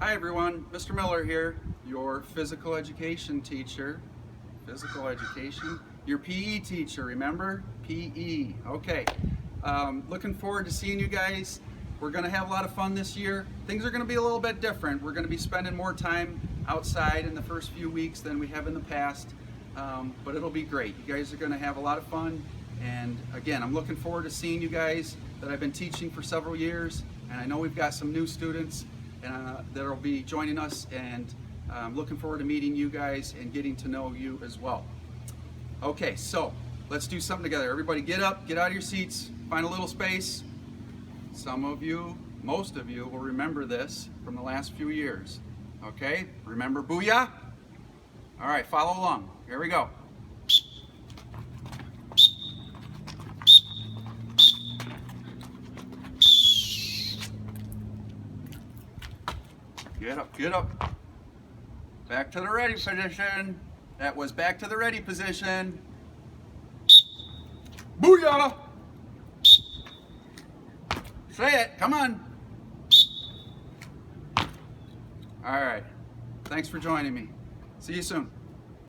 Hi everyone, Mr. Miller here, your physical education teacher. Physical education? Your PE teacher, remember? PE. Okay. Looking forward to seeing you guys. We're going to have a lot of fun this year. Things are going to be a little bit different. We're going to be spending more time outside in the first few weeks than we have in the past. But it'll be great. You guys are going to have a lot of fun. And again, I'm looking forward to seeing you guys that I've been teaching for several years. And I know we've got some new students that'll be joining us, and I'm looking forward to meeting you guys and getting to know you as well. Okay, so let's do something together. Everybody get up, get out of your seats, find a little space. Some of you, most of you will remember this from the last few years. Okay, remember Booyah? All right, follow along. Here we go. Get up, get up. Back to the ready position. That was back to the ready position. Booyah! Say it, come on. All right, thanks for joining me. See you soon.